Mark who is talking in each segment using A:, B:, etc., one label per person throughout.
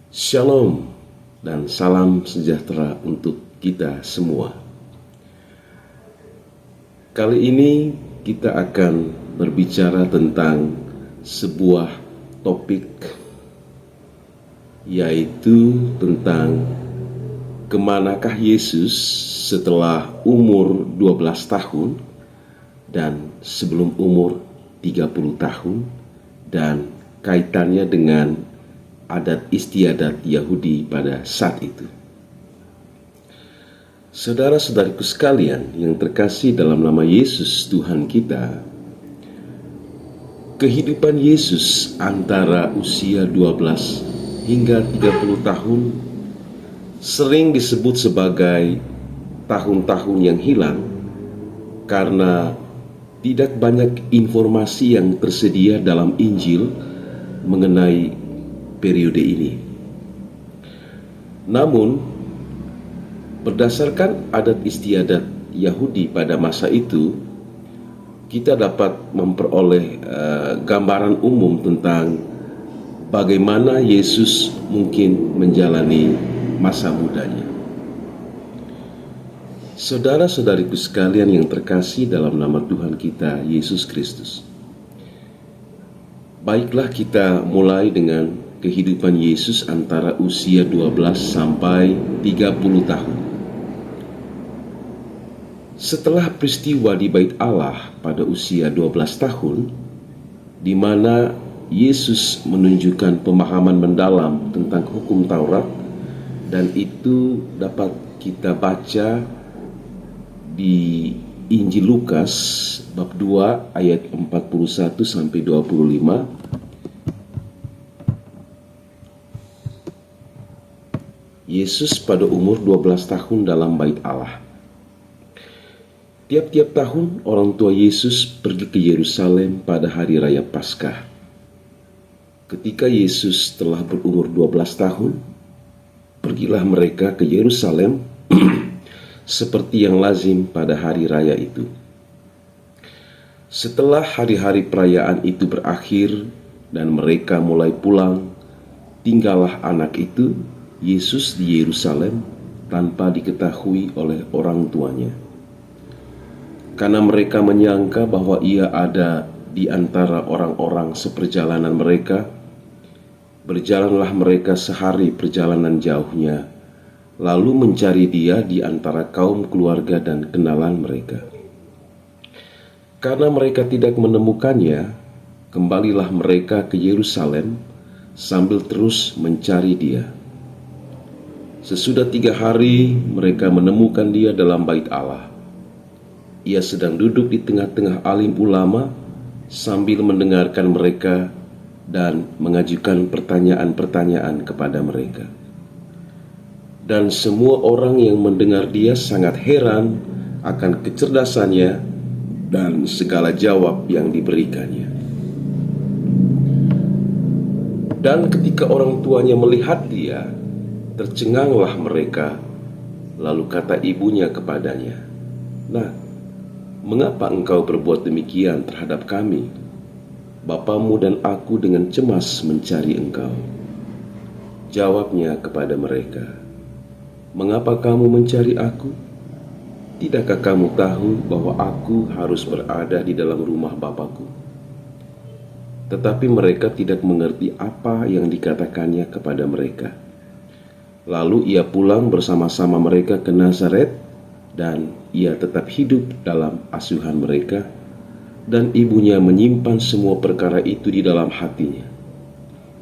A: Shalom dan salam sejahtera untuk kita semua. Kali ini kita akan berbicara tentang sebuah topik, yaitu tentang kemanakah Yesus setelah umur 12 tahun dan sebelum umur 30 tahun, dan kaitannya dengan adat istiadat Yahudi pada saat itu. Saudara-saudariku sekalian yang terkasih dalam nama Yesus Tuhan kita, kehidupan Yesus antara usia 12 hingga 30 tahun sering disebut sebagai tahun-tahun yang hilang karena tidak banyak informasi yang tersedia dalam Injil mengenai periode ini. Namun, berdasarkan adat istiadat Yahudi pada masa itu, kita dapat memperoleh gambaran umum tentang bagaimana Yesus mungkin menjalani masa mudanya. Saudara-saudariku sekalian yang terkasih dalam nama Tuhan kita Yesus Kristus, baiklah kita mulai dengan kehidupan Yesus antara usia 12 sampai 30 tahun. Setelah peristiwa di Bait Allah pada usia 12 tahun, di mana Yesus menunjukkan pemahaman mendalam tentang hukum Taurat, dan itu dapat kita baca di Injil Lukas bab 2 ayat 41 sampai 25. Yesus pada umur 12 tahun dalam Bait Allah. Tiap-tiap tahun orang tua Yesus pergi ke Yerusalem pada hari raya Paskah. Ketika Yesus telah berumur 12 tahun, pergilah mereka ke Yerusalem seperti yang lazim pada hari raya itu. Setelah hari-hari perayaan itu berakhir dan mereka mulai pulang, tinggallah anak itu, Yesus, di Yerusalem tanpa diketahui oleh orang tuanya. Karena mereka menyangka bahwa ia ada di antara orang-orang seperjalanan mereka, berjalanlah mereka sehari perjalanan jauhnya, lalu mencari dia di antara kaum keluarga dan kenalan mereka. Karena mereka tidak menemukannya, kembalilah mereka ke Yerusalem sambil terus mencari dia. Sesudah 3 hari mereka menemukan dia dalam Bait Allah. Ia sedang duduk di tengah-tengah alim ulama sambil mendengarkan mereka dan mengajukan pertanyaan-pertanyaan kepada mereka. Dan semua orang yang mendengar dia sangat heran akan kecerdasannya dan segala jawab yang diberikannya. Dan ketika orang tuanya melihat dia, tercenganglah mereka, lalu kata ibunya kepadanya, "Nak, mengapa engkau berbuat demikian terhadap kami? Bapamu dan aku dengan cemas mencari engkau." Jawabnya kepada mereka, "Mengapa kamu mencari aku? Tidakkah kamu tahu bahwa aku harus berada di dalam rumah Bapakku?" Tetapi mereka tidak mengerti apa yang dikatakannya kepada mereka. Lalu ia pulang bersama-sama mereka ke Nazaret, dan ia tetap hidup dalam asuhan mereka, dan ibunya menyimpan semua perkara itu di dalam hatinya.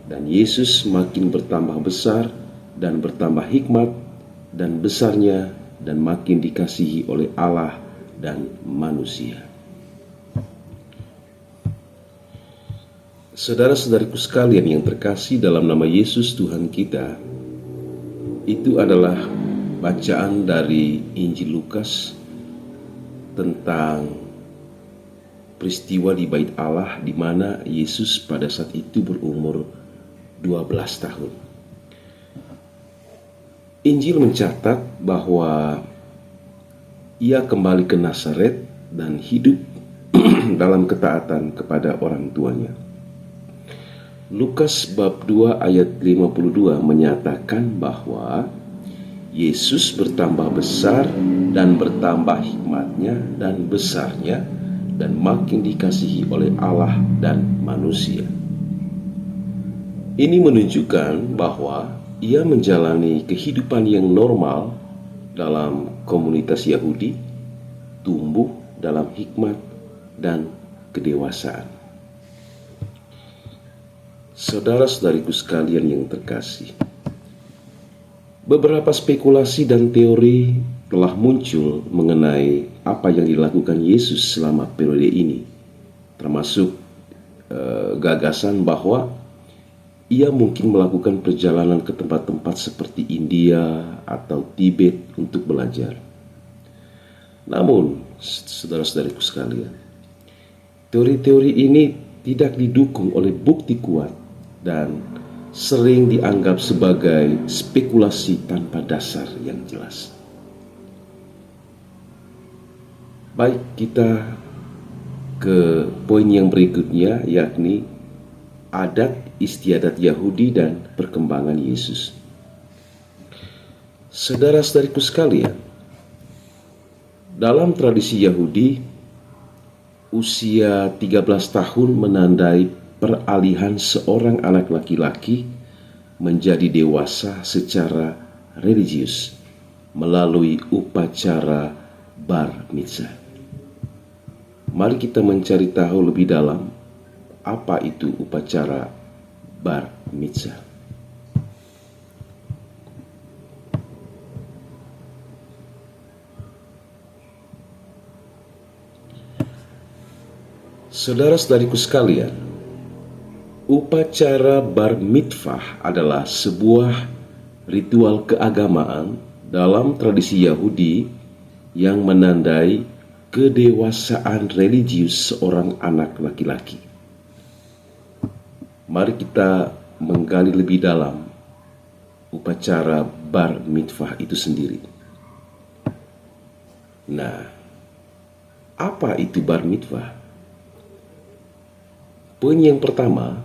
A: Dan Yesus makin bertambah besar dan bertambah hikmat dan besarnya, dan makin dikasihi oleh Allah dan manusia. Saudara-saudariku sekalian yang terkasih dalam nama Yesus Tuhan kita, itu adalah bacaan dari Injil Lukas tentang peristiwa di Bait Allah di mana Yesus pada saat itu berumur 12 tahun. Injil mencatat bahwa ia kembali ke Nazaret dan hidup dalam ketaatan kepada orang tuanya. Lukas bab 2 ayat 52 menyatakan bahwa Yesus bertambah besar dan bertambah hikmatnya dan besarnya dan makin dikasihi oleh Allah dan manusia. Ini menunjukkan bahwa ia menjalani kehidupan yang normal dalam komunitas Yahudi, tumbuh dalam hikmat dan kedewasaan. Saudara-saudariku sekalian yang terkasih, beberapa spekulasi dan teori telah muncul mengenai apa yang dilakukan Yesus selama periode ini, termasuk gagasan bahwa ia mungkin melakukan perjalanan ke tempat-tempat seperti India atau Tibet untuk belajar. Namun, saudara-saudariku sekalian, teori-teori ini tidak didukung oleh bukti kuat dan sering dianggap sebagai spekulasi tanpa dasar yang jelas. Baik, kita ke poin yang berikutnya, yakni adat istiadat Yahudi dan perkembangan Yesus. Saudara-saudariku sekalian, dalam tradisi Yahudi, usia 13 tahun menandai peralihan seorang anak laki-laki menjadi dewasa secara religius melalui upacara bar mitzvah. Mari kita mencari tahu lebih dalam apa itu upacara bar mitzvah. Saudara-saudariku sekalian, upacara bar mitzvah adalah sebuah ritual keagamaan dalam tradisi Yahudi yang menandai kedewasaan religius seorang anak laki-laki. Mari kita menggali lebih dalam upacara bar mitzvah itu sendiri. Nah, apa itu bar mitzvah? Poin yang pertama,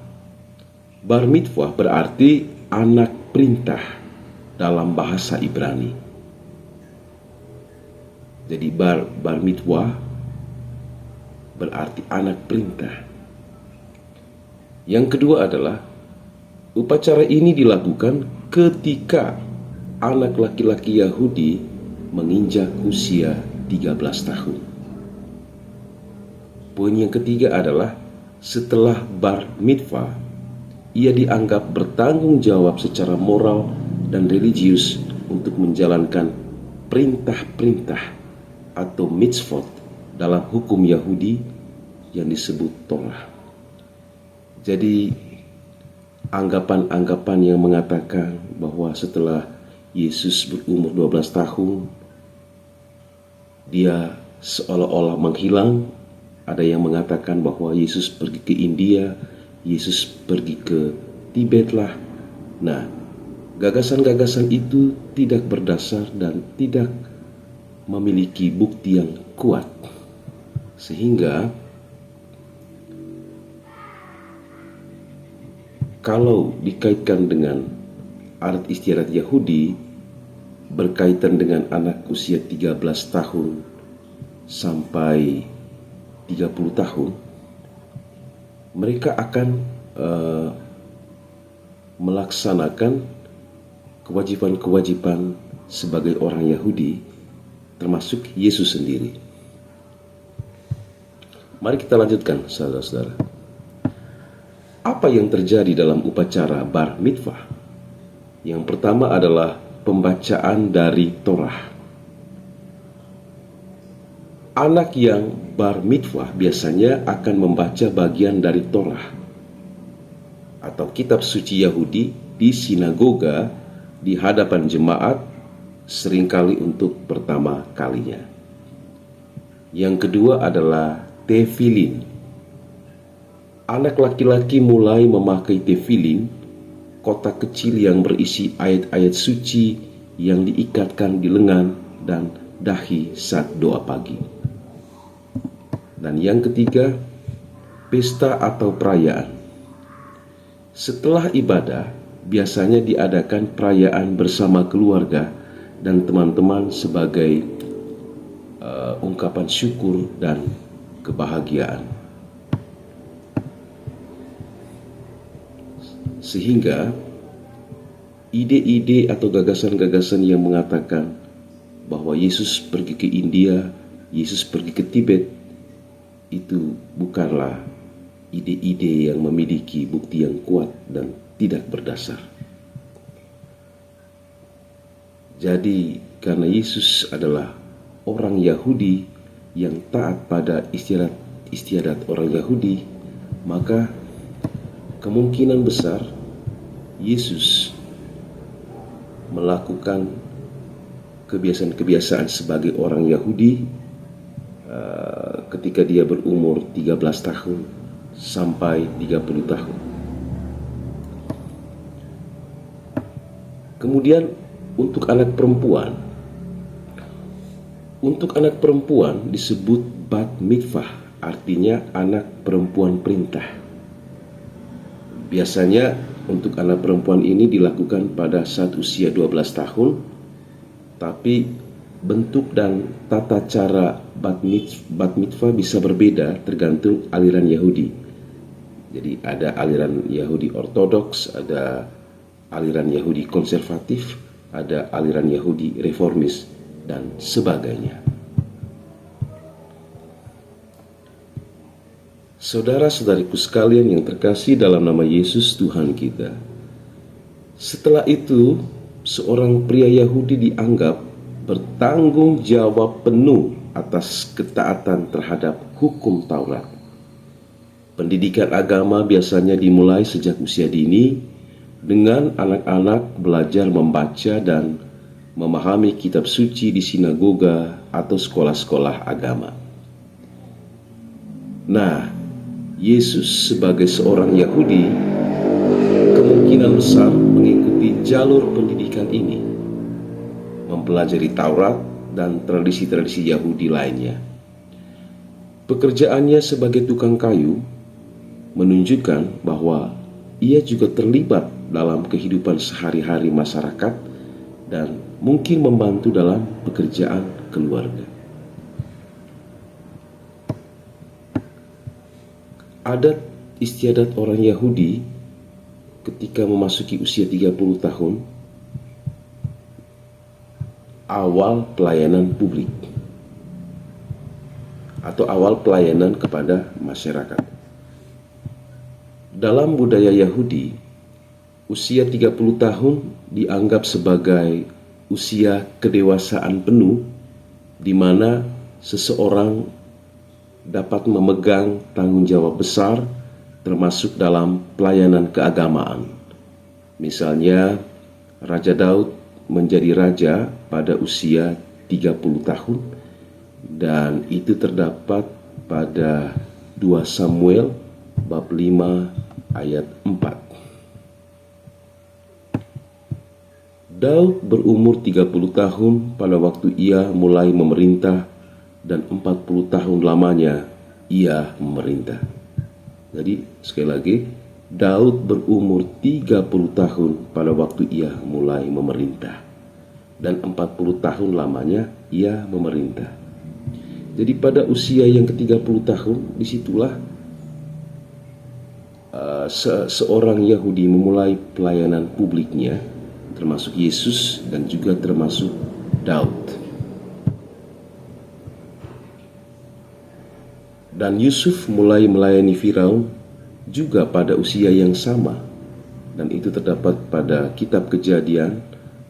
A: bar mitzvah berarti anak perintah dalam bahasa Ibrani. Jadi bar mitzvah berarti anak perintah. Yang kedua adalah upacara ini dilakukan ketika anak laki-laki Yahudi menginjak usia 13 tahun. Poin yang ketiga adalah setelah bar mitzvah, ia dianggap bertanggung jawab secara moral dan religius untuk menjalankan perintah-perintah atau mitzvot dalam hukum Yahudi yang disebut Torah. Jadi anggapan-anggapan yang mengatakan bahwa setelah Yesus berumur 12 tahun dia seolah-olah menghilang. Ada yang mengatakan bahwa Yesus pergi ke India, Yesus pergi ke Tibet lah. Nah, gagasan-gagasan itu tidak berdasar dan tidak memiliki bukti yang kuat. Sehingga kalau dikaitkan dengan adat istiadat Yahudi berkaitan dengan anak usia 13 tahun sampai 30 tahun, mereka akan melaksanakan kewajiban-kewajiban sebagai orang Yahudi, termasuk Yesus sendiri. Mari kita lanjutkan, saudara-saudara. Apa yang terjadi dalam upacara bar mitzvah? Yang pertama adalah pembacaan dari Torah. Anak yang bar mitzvah biasanya akan membaca bagian dari Torah atau kitab suci Yahudi di sinagoga di hadapan jemaat, seringkali untuk pertama kalinya. Yang kedua adalah tefilin. Anak laki-laki mulai memakai tefilin, kotak kecil yang berisi ayat-ayat suci yang diikatkan di lengan dan dahi saat doa pagi. Dan yang ketiga, pesta atau perayaan. Setelah ibadah, biasanya diadakan perayaan bersama keluarga dan teman-teman sebagai ungkapan syukur dan kebahagiaan. Sehingga ide-ide atau gagasan-gagasan yang mengatakan bahwa Yesus pergi ke India, Yesus pergi ke Tibet, itu bukanlah ide-ide yang memiliki bukti yang kuat dan tidak berdasar. Jadi, karena Yesus adalah orang Yahudi yang taat pada istiadat orang Yahudi, maka kemungkinan besar Yesus melakukan kebiasaan-kebiasaan sebagai orang Yahudi ketika dia berumur 13 tahun sampai 30 tahun. Kemudian untuk anak perempuan disebut bat mitzvah, artinya anak perempuan perintah. Biasanya untuk anak perempuan ini dilakukan pada saat usia 12 tahun, tapi bentuk dan tata cara bat mitzvah bisa berbeda tergantung aliran Yahudi. Jadi ada aliran Yahudi ortodoks, ada aliran Yahudi konservatif, ada aliran Yahudi reformis, dan sebagainya. Saudara-saudariku sekalian yang terkasih dalam nama Yesus Tuhan kita, setelah itu seorang pria Yahudi dianggap bertanggung jawab penuh atas ketaatan terhadap hukum Taurat. Pendidikan agama biasanya dimulai sejak usia dini dengan anak-anak belajar membaca dan memahami kitab suci di sinagoga atau sekolah-sekolah agama. Nah, Yesus sebagai seorang Yahudi kemungkinan besar mengikuti jalur pendidikan ini, mempelajari Taurat dan tradisi-tradisi Yahudi lainnya. Pekerjaannya sebagai tukang kayu menunjukkan bahwa ia juga terlibat dalam kehidupan sehari-hari masyarakat dan mungkin membantu dalam pekerjaan keluarga. Adat istiadat orang Yahudi ketika memasuki usia 30 tahun, awal pelayanan publik atau awal pelayanan kepada masyarakat. Dalam budaya Yahudi, usia 30 tahun dianggap sebagai usia kedewasaan penuh di mana seseorang dapat memegang tanggung jawab besar termasuk dalam pelayanan keagamaan. Misalnya, Raja Daud menjadi raja pada usia 30 tahun dan itu terdapat pada 2 Samuel bab 5 ayat 4. Daud berumur 30 tahun pada waktu ia mulai memerintah dan 40 tahun lamanya ia memerintah. Jadi sekali lagi, Daud berumur 30 tahun pada waktu ia mulai memerintah dan 40 tahun lamanya ia memerintah. Jadi pada usia yang ke-30 tahun disitulah seorang Yahudi memulai pelayanan publiknya, termasuk Yesus dan juga termasuk Daud. Dan Yusuf mulai melayani Firaun juga pada usia yang sama, dan itu terdapat pada kitab Kejadian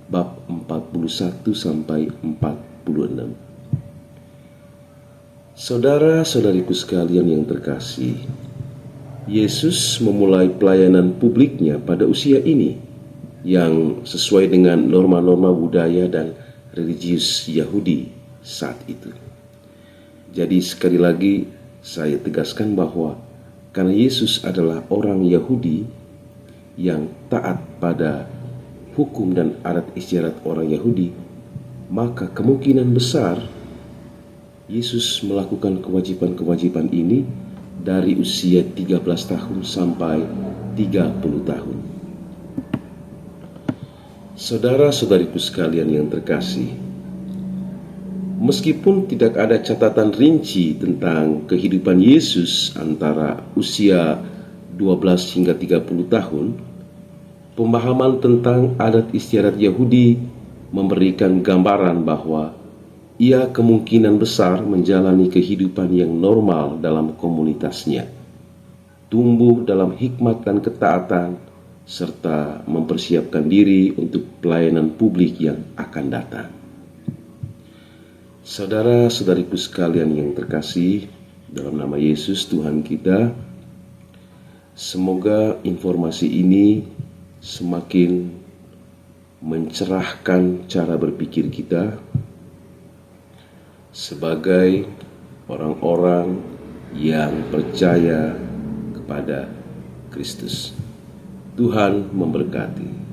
A: bab 41 sampai 46. Saudara-saudariku sekalian yang terkasih, Yesus memulai pelayanan publiknya pada usia ini yang sesuai dengan norma-norma budaya dan religius Yahudi saat itu. Jadi sekali lagi saya tegaskan bahwa karena Yesus adalah orang Yahudi yang taat pada hukum dan adat istiadat orang Yahudi, maka kemungkinan besar Yesus melakukan kewajiban-kewajiban ini dari usia 13 tahun sampai 30 tahun. Saudara-saudariku sekalian yang terkasih, meskipun tidak ada catatan rinci tentang kehidupan Yesus antara usia 12 hingga 30 tahun, pemahaman tentang adat istiadat Yahudi memberikan gambaran bahwa ia kemungkinan besar menjalani kehidupan yang normal dalam komunitasnya, tumbuh dalam hikmat dan ketaatan, serta mempersiapkan diri untuk pelayanan publik yang akan datang. Saudara-saudariku sekalian yang terkasih, dalam nama Yesus Tuhan kita, semoga informasi ini semakin mencerahkan cara berpikir kita sebagai orang-orang yang percaya kepada Kristus. Tuhan memberkati.